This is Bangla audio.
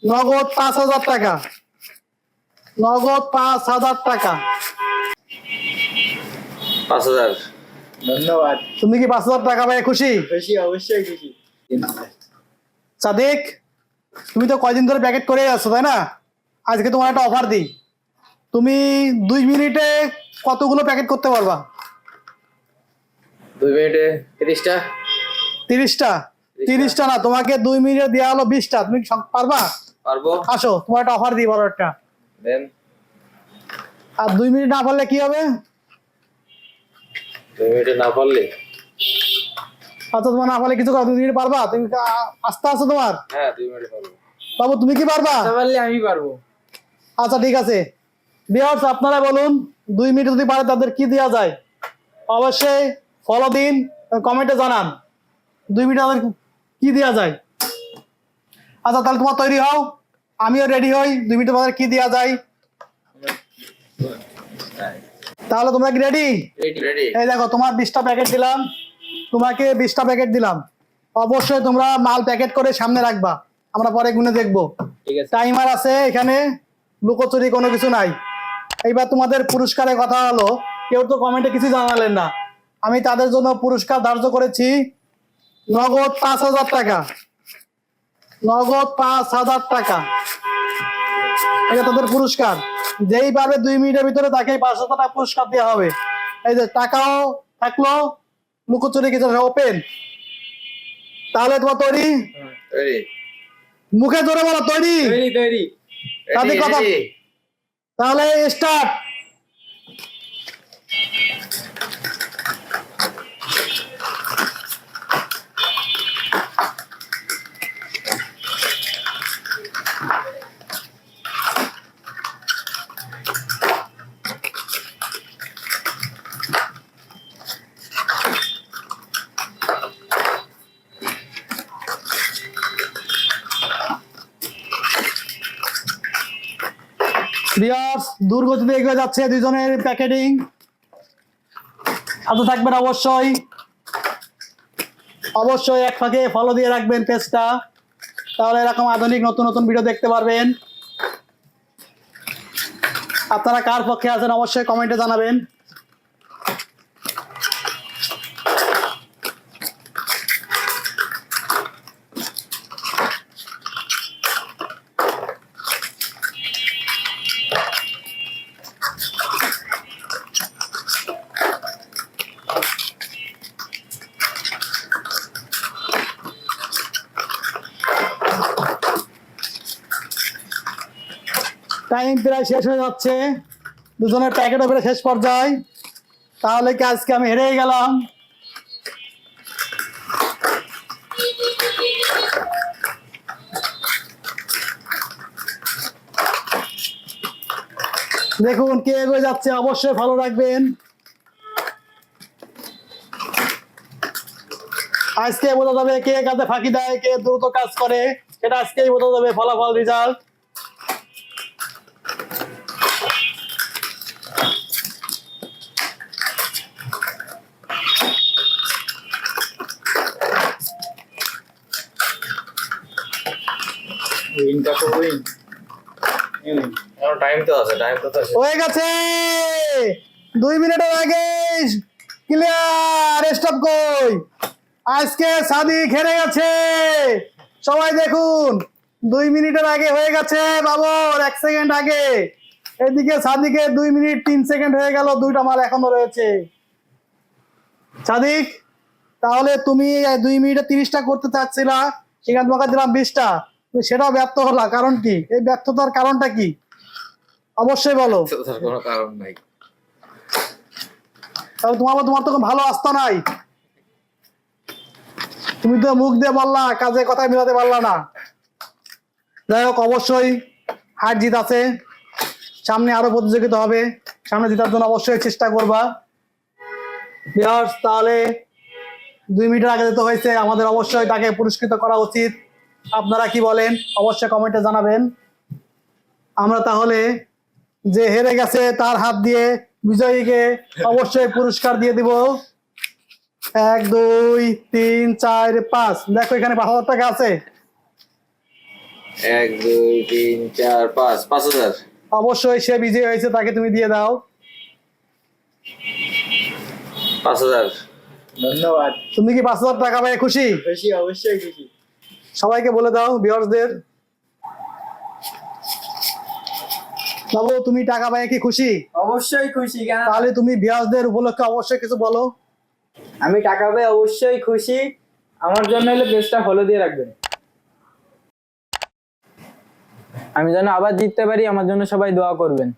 নগদ 5,000 টাকা, নগদ 5,000 টাকা। 5,000। ধন্যবাদ। তুমি কি 5,000 টাকা পেয়ে খুশি? খুশি, অবশ্যই খুশি। সাদিক, তুমি তো কয়দিন ধরে প্যাকেট করে যাচ্ছ তাই না? আজকে তোমার একটা অফার দিই। তুমি 2 মিনিটে কতগুলো প্যাকেট করতে পারবা? 2 মিনিটে 30টা। 30টা? 30টা না, তোমাকে 2 মিনিটে দেওয়া হলো 20টা। তুমি কি পারবা? পারবো। আসো, তোমার একটা অফার দিই বড় একটা। দেন। আর 2 মিনিট না পারলে কি হবে? 2 মিনিটে না পারলে? আচ্ছা, তোমার না পারলে কিছু করো, 2 মিনিট পারবা? তুমি আস্থা আছে তোমার? হ্যাঁ 2 মিনিটে পারবো। বাবু, তুমি কি পারবা? পারলে আমি পারবো। আচ্ছা ঠিক আছে, ভিউয়ার্স আপনারা বলুন 2 মিনিট যদি পারে তাদের কি দেওয়া যায়। অবশ্যই ফলো দিন, কমেন্টে জানান 2 মিনিট তাদের কি দেওয়া যায়। আচ্ছা তাহলে তোমার তৈরি হও, আমিও রেডি হই। 2 মিনিট তাদের কি দেওয়া যায়। তাহলে তোমরা কি রেডি? রেডি। এই দেখো, তোমার 20টা প্যাকেট দিলাম, তোমাকে 20টা প্যাকেট দিলাম। অবশ্যই তোমরা মাল প্যাকেট করে সামনে রাখবা, আমরা পরে গুনে দেখবো। ঠিক আছে। টাইমার আছে এখানে, লুকোচুরি কোনো কিছু নাই। এইবার তোমাদের পুরস্কারের কথা হলো, কেউ তো কমেন্টে কিছু জানালেন না। আমি তাদের জন্য পুরস্কার ধার্য করেছি নগদ 5,000 টাকা, নগদ 5,000 টাকা। এটা তাদের পুরস্কার। যেই পারবে 2 মিনিটের ভিতরে তাকে 5,000 টাকা পুরস্কার দেওয়া হবে। এই যে টাকাও থাকলো, লুকোচুরি কিছু ওপেন। তাহলে তোমার তৈরি? রেডি। মুখে ধরে বলো তৈরি। তৈরি তৈরি। তাদের রেডি কথা। রেডি। তাহলে স্টার্ট। ভিউয়ার্স, দুর্গতিতে এগিয়ে যাচ্ছে দুজনের প্যাকেটিং। সাথে থাকবেন অবশ্যই, অবশ্যই এক ফাঁকে ফলো দিয়ে রাখবেন পেজটা, তাহলে এরকম আধুনিক নতুন নতুন ভিডিও দেখতে পারবেন। আপনারা কার পক্ষে আছেন অবশ্যই কমেন্টে জানাবেন। টাইম প্রায় শেষ হয়ে যাচ্ছে, দুজনের প্যাকেট ওপরে শেষ পর্যায়ে। তাহলে কি আজকে আমি হেরে গেলাম? দেখুন কে এগিয়ে যাচ্ছে, অবশ্যই ভালো রাখবেন। আজকে বোঝা যাবে কে কাজে ফাঁকি দেয়, কে দ্রুত কাজ করে। সেটা আজকেই বোঝা যাবে, ফলাফল, রেজাল্ট। উইনটা তো উইন। টাইম তো আছে, টাইম তো আছে। হয়ে গেছে 2 মিনিটের আগে ক্লিয়ার। স্টপ কই? আজকে সাদিক হেরে গেছে। সবাই দেখুন, 2 মিনিটের আগে হয়ে গেছে বাবর, 1 সেকেন্ড আগে। এদিকে সাদিকের 2 মিনিট 3 সেকেন্ড হয়ে গেল, 2টা মাল এখনো রয়েছে। সাদিক, তাহলে তুমি 2 মিনিটে 30টা করতে চাচ্ছিলা, সেখানে তোমাকে দিলাম 20টা, তুমি সেটাও ব্যর্থ হলা। কারণ কি? এই ব্যর্থতার কারণটা কি অবশ্যই বলো। তার কোনো কারণ নাই। তাহলে তোমার তো ভালো আস্থা নাই। তুমি তো মুখ দিয়ে বললা, কাজে কথা মিলাতে পারলা না। যাই হোক, অবশ্যই হার জিত আছে, সামনে আরো প্রতিযোগিতা হবে, সামনে জেতার জন্য অবশ্যই চেষ্টা করবা। ভিউয়ার্স, তাহলে 2 মিনিটের আগে যেতে হয়েছে, আমাদের অবশ্যই তাকে পুরস্কৃত করা উচিত। আপনারা কি বলেন অবশ্যই কমেন্টে জানাবেন। আমরা তাহলে যে হেরে গেছে তার হাত দিয়ে বিজয়ীকে অবশ্যই পুরস্কার দিয়ে দিব। 1 2 3 4 5, দেখো এখানে 5,000 টাকা আছে। 1 2 3 4 5 5000। অবশ্যই সে বিজয়ী হয়েছে, তাকে তুমি দিয়ে দাও। 5000। ধন্যবাদ। তুমি কি 5,000 টাকা পেয়ে খুশি? খুশি, অবশ্যই খুশি। সবাইকে বলে দাও, ভিউয়ার্সদের। বাবু, তুমি টাকা পেয়ে কি খুশি? অবশ্যই খুশি। কেন তাহলে তুমি ভিউয়ার্সদের উপলক্ষে অবশ্যই কিছু বলো। আমি টাকা পেয়ে অবশ্যই খুশি। আমার জন্য হলে পেজটা ফলো দিয়ে রাখবেন। আমি যেন আবার জিততে পারি, আমার জন্য সবাই দোয়া করবেন।